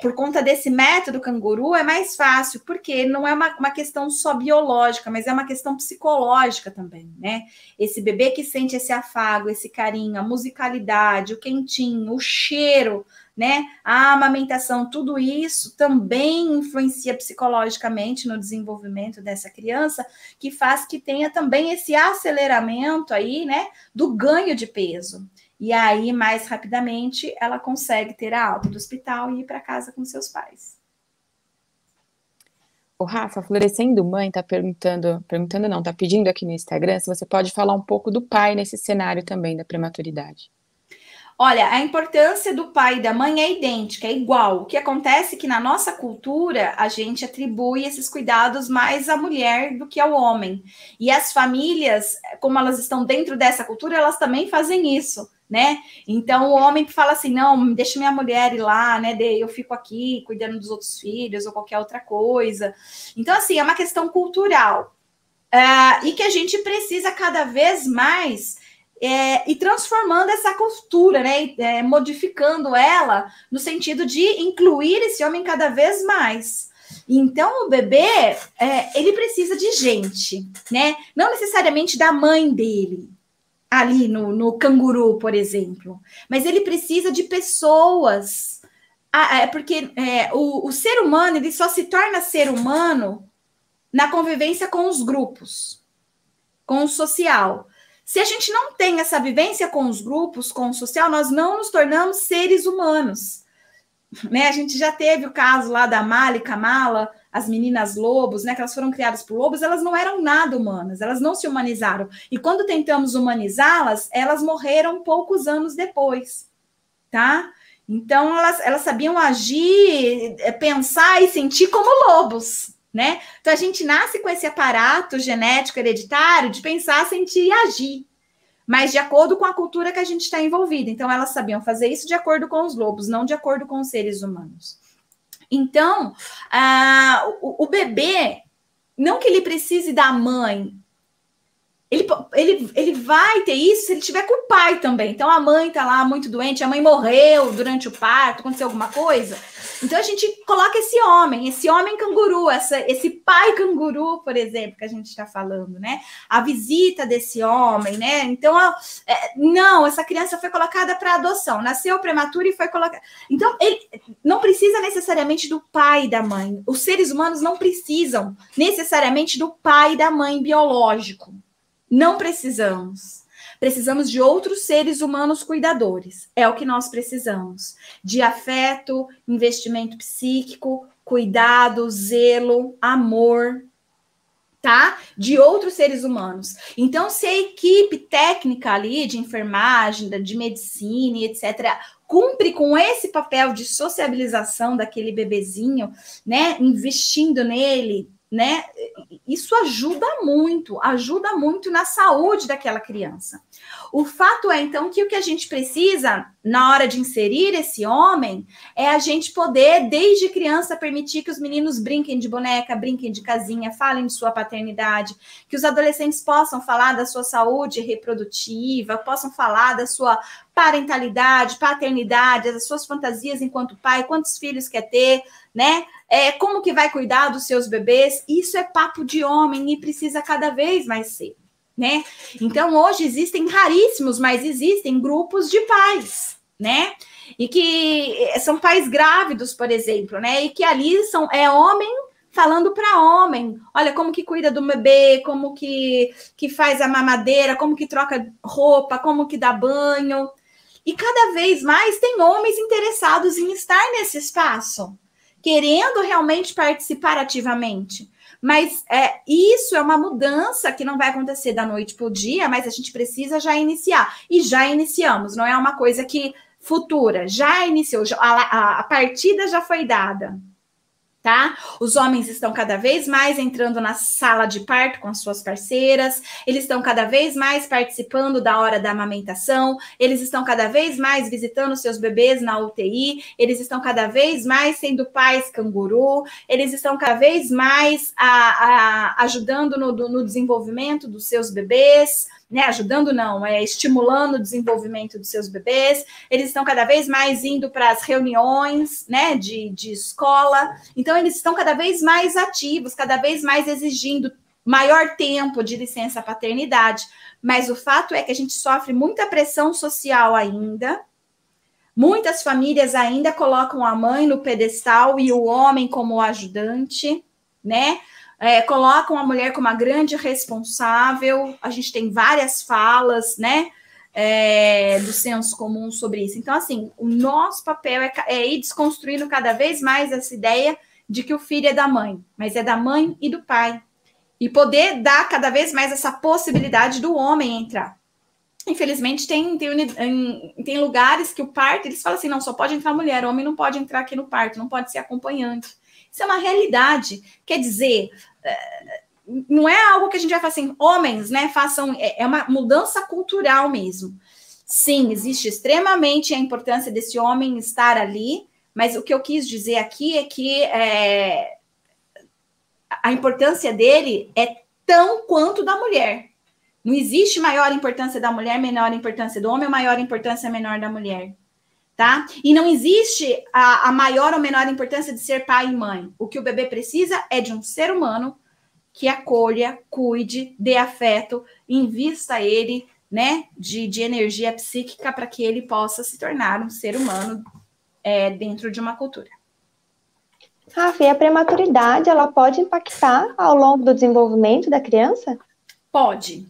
por conta desse método canguru, é mais fácil, porque não é uma questão só biológica, mas é uma questão psicológica também, né? Esse bebê que sente esse afago, esse carinho, a musicalidade, o quentinho, o cheiro, né? A amamentação, tudo isso também influencia psicologicamente no desenvolvimento dessa criança, que faz que tenha também esse aceleramento aí, né, do ganho de peso. E aí, mais rapidamente, ela consegue ter a alta do hospital e ir para casa com seus pais. O Rafa, Florescendo Mãe, tá tá pedindo aqui no Instagram se você pode falar um pouco do pai nesse cenário também da prematuridade. Olha, a importância do pai e da mãe é idêntica, é igual. O que acontece é que na nossa cultura a gente atribui esses cuidados mais à mulher do que ao homem. E as famílias, como elas estão dentro dessa cultura, elas também fazem isso, né? Então o homem fala assim, não, deixa minha mulher ir lá, né? Eu fico aqui cuidando dos outros filhos ou qualquer outra coisa. Então, assim, é uma questão cultural. E que a gente precisa cada vez mais e transformando essa cultura, né? Modificando ela no sentido de incluir esse homem cada vez mais. Então, o bebê, ele precisa de gente, né? Não necessariamente da mãe dele, ali no canguru, por exemplo, mas ele precisa de pessoas, porque o ser humano, ele só se torna ser humano na convivência com os grupos, com o social. Se a gente não tem essa vivência com os grupos, com o social, nós não nos tornamos seres humanos, né? A gente já teve o caso lá da Mala e Kamala, as meninas lobos, né? Que elas foram criadas por lobos, elas não eram nada humanas, elas não se humanizaram. E quando tentamos humanizá-las, elas morreram poucos anos depois, tá? Então, elas sabiam agir, pensar e sentir como lobos, né? Então, a gente nasce com esse aparato genético hereditário de pensar, sentir e agir, mas de acordo com a cultura que a gente está envolvida. Então, elas sabiam fazer isso de acordo com os lobos, não de acordo com os seres humanos. Então, o bebê, não que ele precise da mãe, ele vai ter isso se ele tiver com o pai também. Então, a mãe tá lá muito doente, a mãe morreu durante o parto, aconteceu alguma coisa. Então, a gente coloca esse homem canguru, esse pai canguru, por exemplo, que a gente está falando, né? A visita desse homem, né? Então, não, essa criança foi colocada para adoção, nasceu prematura e foi colocada. Então, ele não precisa necessariamente do pai e da mãe. Os seres humanos não precisam necessariamente do pai e da mãe biológico. Não precisamos. Precisamos de outros seres humanos cuidadores. É o que nós precisamos. De afeto, investimento psíquico, cuidado, zelo, amor, tá? De outros seres humanos. Então, se a equipe técnica ali de enfermagem, de medicina, etc., cumpre com esse papel de sociabilização daquele bebezinho, né? Investindo nele, né? Isso ajuda muito na saúde daquela criança. O fato é, então, que o que a gente precisa, na hora de inserir esse homem, é a gente poder, desde criança, permitir que os meninos brinquem de boneca, brinquem de casinha, falem de sua paternidade, que os adolescentes possam falar da sua saúde reprodutiva, possam falar da sua parentalidade, paternidade, das suas fantasias enquanto pai, quantos filhos quer ter, né? Como que vai cuidar dos seus bebês? Isso é papo de homem e precisa cada vez mais ser, né? Então, hoje existem raríssimos, mas existem grupos de pais, né? E que são pais grávidos, por exemplo, né? E que ali é homem falando para homem. Olha, como que cuida do bebê, como que faz a mamadeira, como que troca roupa, como que dá banho. E cada vez mais tem homens interessados em estar nesse espaço, querendo realmente participar ativamente. Mas isso é uma mudança que não vai acontecer da noite para o dia, mas a gente precisa já iniciar. E já iniciamos, não é uma coisa que futura, já iniciou, a partida já foi dada. Tá? Os homens estão cada vez mais entrando na sala de parto com as suas parceiras, eles estão cada vez mais participando da hora da amamentação, eles estão cada vez mais visitando seus bebês na UTI, eles estão cada vez mais sendo pais canguru, eles estão cada vez mais ajudando no desenvolvimento dos seus bebês, né, ajudando não, estimulando o desenvolvimento dos seus bebês, eles estão cada vez mais indo para as reuniões, né, de escola, então eles estão cada vez mais ativos, cada vez mais exigindo maior tempo de licença paternidade, mas o fato é que a gente sofre muita pressão social ainda, muitas famílias ainda colocam a mãe no pedestal e o homem como ajudante, né, colocam a mulher como a grande responsável, a gente tem várias falas, né, do senso comum sobre isso. Então, assim, o nosso papel é ir desconstruindo cada vez mais essa ideia de que o filho é da mãe, mas é da mãe e do pai. E poder dar cada vez mais essa possibilidade do homem entrar. Infelizmente, tem lugares que o parto, eles falam assim, não, só pode entrar mulher, o homem não pode entrar aqui no parto, não pode ser acompanhante. Isso é uma realidade. Quer dizer, não é algo que a gente vai falar assim, homens, né, façam, é uma mudança cultural mesmo. Sim, existe extremamente a importância desse homem estar ali, mas o que eu quis dizer aqui é que a importância dele é tão quanto da mulher. Não existe maior importância da mulher, menor importância do homem, ou maior importância menor da mulher. Tá? E não existe a maior ou menor importância de ser pai e mãe. O que o bebê precisa é de um ser humano que acolha, cuide, dê afeto, invista ele, né, de energia psíquica para que ele possa se tornar um ser humano dentro de uma cultura. Rafa, e a prematuridade, ela pode impactar ao longo do desenvolvimento da criança? Pode.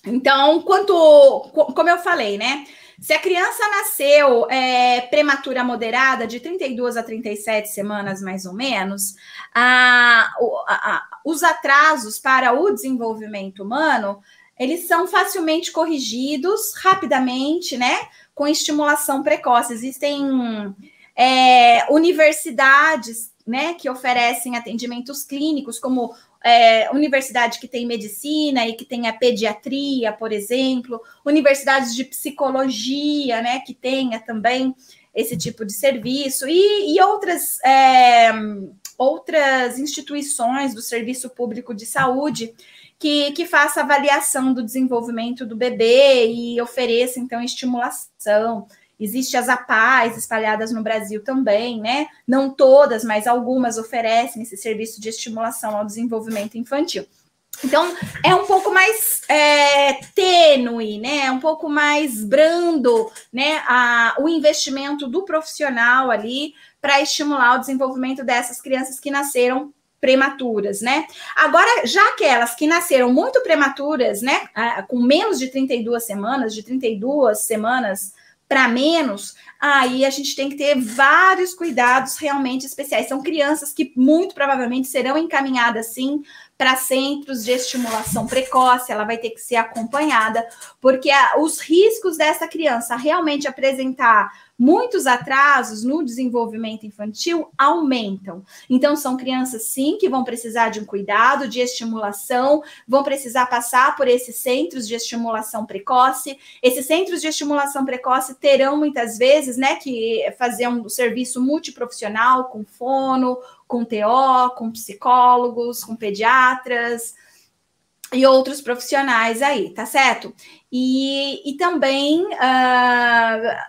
Então, como eu falei, né? Se a criança nasceu prematura moderada, de 32 a 37 semanas, mais ou menos, os atrasos para o desenvolvimento humano, eles são facilmente corrigidos rapidamente, né? Com estimulação precoce. Existem universidades, né, que oferecem atendimentos clínicos, como universidade que tem medicina e que tem a pediatria, por exemplo, universidades de psicologia, né, que tenha também esse tipo de serviço, e outras instituições do Serviço Público de Saúde que faça avaliação do desenvolvimento do bebê e ofereça, então, estimulação. Existem as APAES espalhadas no Brasil também, né? Não todas, mas algumas oferecem esse serviço de estimulação ao desenvolvimento infantil. Então, é um pouco mais tênue, né? É um pouco mais brando, né? O investimento do profissional ali para estimular o desenvolvimento dessas crianças que nasceram prematuras, né? Agora, já aquelas que nasceram muito prematuras, né? Com menos de 32 semanas, de 32 semanas para menos, aí a gente tem que ter vários cuidados realmente especiais. São crianças que muito provavelmente serão encaminhadas, sim, para centros de estimulação precoce, ela vai ter que ser acompanhada, porque os riscos dessa criança realmente apresentar muitos atrasos no desenvolvimento infantil aumentam. Então, são crianças, sim, que vão precisar de um cuidado, de estimulação, vão precisar passar por esses centros de estimulação precoce. Esses centros de estimulação precoce terão, muitas vezes, né, que fazer um serviço multiprofissional com fono, com TO, com psicólogos, com pediatras e outros profissionais aí, tá certo? E também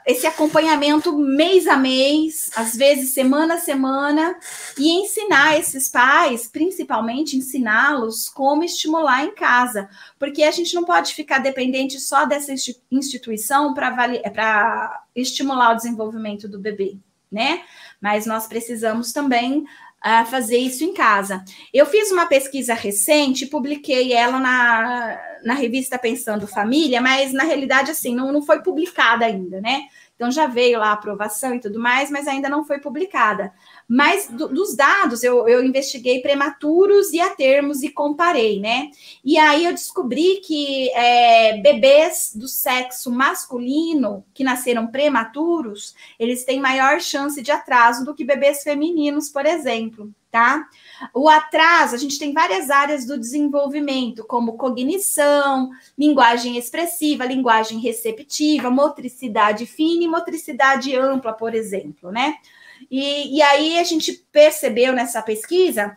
esse acompanhamento mês a mês, às vezes semana a semana, e ensinar esses pais, principalmente ensiná-los como estimular em casa, porque a gente não pode ficar dependente só dessa instituição para estimular o desenvolvimento do bebê, né? Mas nós precisamos também fazer isso em casa. Eu fiz uma pesquisa recente, publiquei ela na revista Pensando Família, mas na realidade, assim, não foi publicada ainda, né? Então já veio lá a aprovação e tudo mais, mas ainda não foi publicada. Mas dos dados, eu investiguei prematuros e a termos e comparei, né? E aí eu descobri que bebês do sexo masculino que nasceram prematuros, eles têm maior chance de atraso do que bebês femininos, por exemplo, tá? O atraso, a gente tem várias áreas do desenvolvimento, como cognição, linguagem expressiva, linguagem receptiva, motricidade fina e motricidade ampla, por exemplo, né? E aí a gente percebeu nessa pesquisa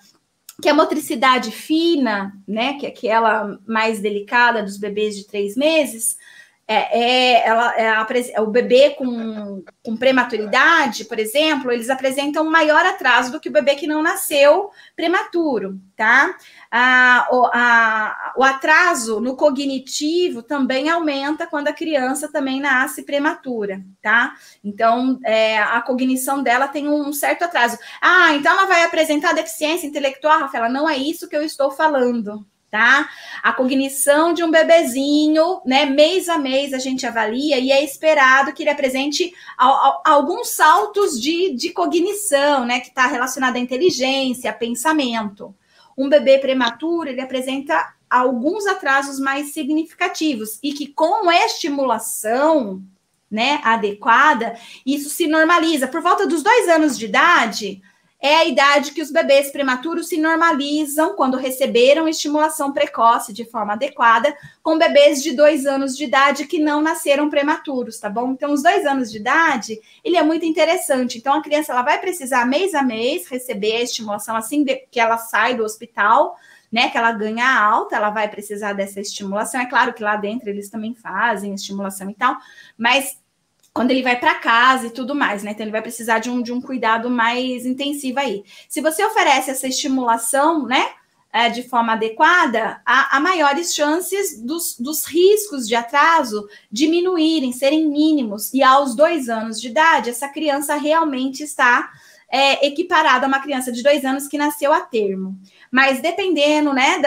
que a motricidade fina, né, que é aquela mais delicada dos bebês de 3 meses, o bebê com prematuridade, por exemplo, eles apresentam um maior atraso do que o bebê que não nasceu prematuro, tá? O atraso no cognitivo também aumenta quando a criança também nasce prematura, tá? Então, a cognição dela tem um certo atraso. Então ela vai apresentar deficiência intelectual, Rafaela? Não é isso que eu estou falando, tá? A cognição de um bebezinho, né, mês a mês a gente avalia e é esperado que ele apresente alguns saltos de cognição, né, que está relacionado à inteligência, pensamento. Um bebê prematuro, ele apresenta alguns atrasos mais significativos e que com estimulação, né, adequada, isso se normaliza. Por volta dos 2 anos de idade, é a idade que os bebês prematuros se normalizam quando receberam estimulação precoce de forma adequada, com bebês de 2 anos de idade que não nasceram prematuros, tá bom? Então, os 2 anos de idade, ele é muito interessante. Então, a criança ela vai precisar, mês a mês, receber a estimulação assim que ela sai do hospital, né? Que ela ganha alta, ela vai precisar dessa estimulação. É claro que lá dentro eles também fazem estimulação e tal, mas quando ele vai para casa e tudo mais, né? Então, ele vai precisar de um cuidado mais intensivo aí. Se você oferece essa estimulação, né, de forma adequada, há maiores chances dos riscos de atraso diminuírem, serem mínimos. E aos 2 anos de idade, essa criança realmente está equiparada a uma criança de 2 anos que nasceu a termo. Mas dependendo, né,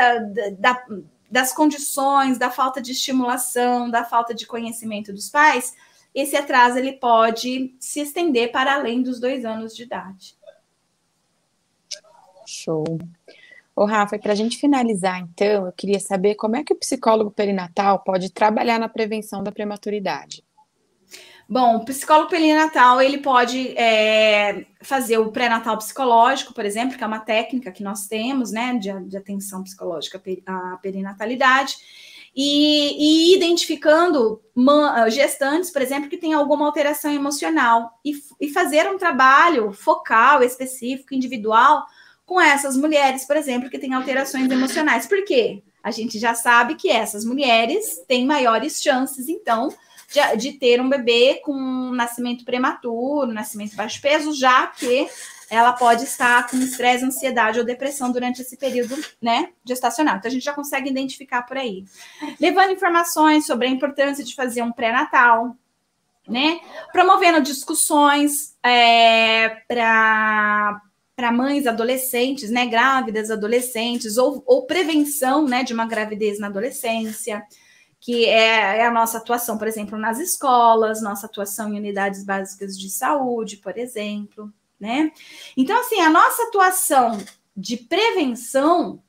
das condições, da falta de estimulação, da falta de conhecimento dos pais, esse atraso ele pode se estender para além dos 2 anos de idade. Show. Ô, Rafa, para a gente finalizar, então, eu queria saber como é que o psicólogo perinatal pode trabalhar na prevenção da prematuridade. Bom, o psicólogo perinatal, ele pode fazer o pré-natal psicológico, por exemplo, que é uma técnica que nós temos, né, de atenção psicológica à perinatalidade, e identificando gestantes, por exemplo, que têm alguma alteração emocional e fazer um trabalho focal, específico, individual com essas mulheres, por exemplo, que têm alterações emocionais. Por quê? a gente já sabe que essas mulheres têm maiores chances, então, de ter um bebê com nascimento prematuro, nascimento baixo peso, já que ela pode estar com estresse, ansiedade ou depressão durante esse período, né, gestacional. Então, a gente já consegue identificar por aí. Levando informações sobre a importância de fazer um pré-natal, né, promovendo discussões para mães adolescentes, né, grávidas adolescentes, ou prevenção, né, de uma gravidez na adolescência, que é a nossa atuação, por exemplo, nas escolas, nossa atuação em unidades básicas de saúde, por exemplo, né? Então, assim, a nossa atuação de prevenção,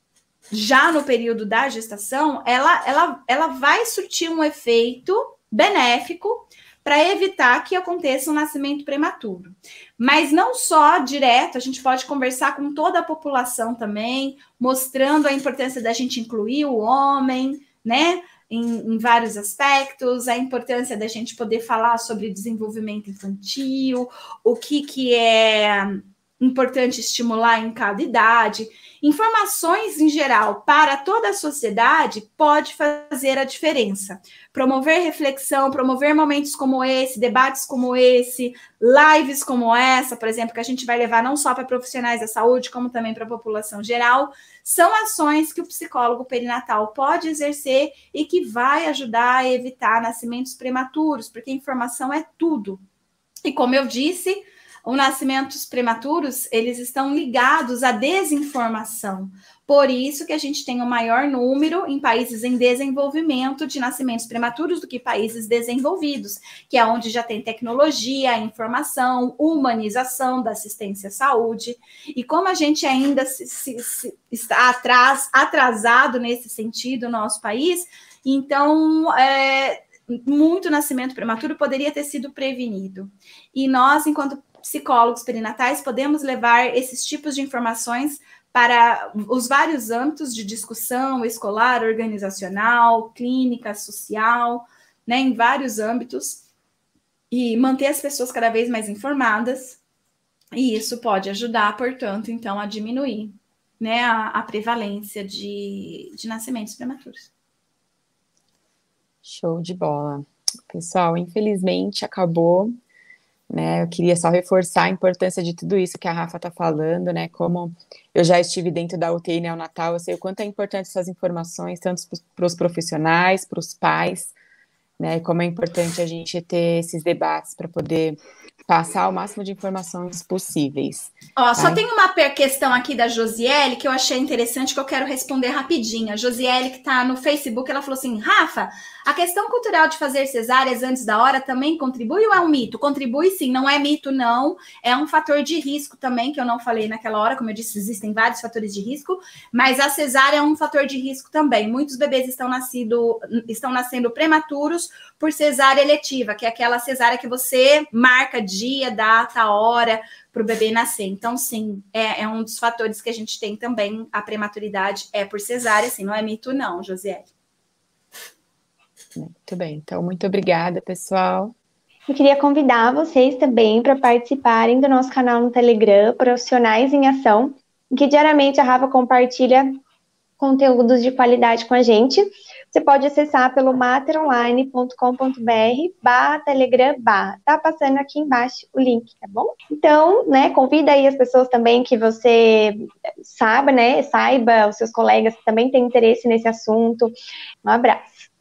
já no período da gestação, ela vai surtir um efeito benéfico para evitar que aconteça um nascimento prematuro. Mas não só direto, a gente pode conversar com toda a população também, mostrando a importância da gente incluir o homem, né? Em vários aspectos, a importância da gente poder falar sobre desenvolvimento infantil, o que é importante estimular em cada idade. Informações em geral para toda a sociedade pode fazer a diferença. Promover reflexão, promover momentos como esse, debates como esse, lives como essa, por exemplo, que a gente vai levar não só para profissionais da saúde, como também para a população geral, são ações que o psicólogo perinatal pode exercer e que vai ajudar a evitar nascimentos prematuros, porque informação é tudo. E como eu disse, os nascimentos prematuros, eles estão ligados à desinformação. Por isso que a gente tem o maior número em países em desenvolvimento de nascimentos prematuros do que países desenvolvidos, que é onde já tem tecnologia, informação, humanização da assistência à saúde. E como a gente ainda está atrasado nesse sentido no nosso país, então muito nascimento prematuro poderia ter sido prevenido. E nós, enquanto psicólogos perinatais, podemos levar esses tipos de informações para os vários âmbitos de discussão escolar, organizacional, clínica, social, né, em vários âmbitos, e manter as pessoas cada vez mais informadas, e isso pode ajudar, portanto, então, a diminuir, né, a prevalência de nascimentos prematuros. Show de bola. Pessoal, infelizmente acabou, né? Eu queria só reforçar a importância de tudo isso que a Rafa está falando, né? Como eu já estive dentro da UTI neonatal, eu sei o quanto é importante essas informações, tanto para os profissionais, para os pais, né? E como é importante a gente ter esses debates para poder passar o máximo de informações possíveis. Ó, só tem uma questão aqui da Josiele que eu achei interessante, que eu quero responder rapidinho. A Josiele, que está no Facebook, ela falou assim: Rafa, a questão cultural de fazer cesáreas antes da hora também contribui ou é um mito? Contribui sim, não é mito não, é um fator de risco também, que eu não falei naquela hora, como eu disse, existem vários fatores de risco, mas a cesárea é um fator de risco também. Muitos bebês estão nascendo prematuros por cesárea eletiva, que é aquela cesárea que você marca dia, data, hora para o bebê nascer. Então, sim, é um dos fatores que a gente tem também, a prematuridade é por cesárea, assim, não é mito não, Josiele. Muito bem, então muito obrigada, pessoal. Eu queria convidar vocês também para participarem do nosso canal no Telegram, Profissionais em Ação, em que diariamente a Rafa compartilha conteúdos de qualidade com a gente. Você pode acessar pelo materonline.com.br/telegram/. Tá passando aqui embaixo o link, tá bom? Então, né, convida aí as pessoas também que você saiba, os seus colegas que também têm interesse nesse assunto. Um abraço.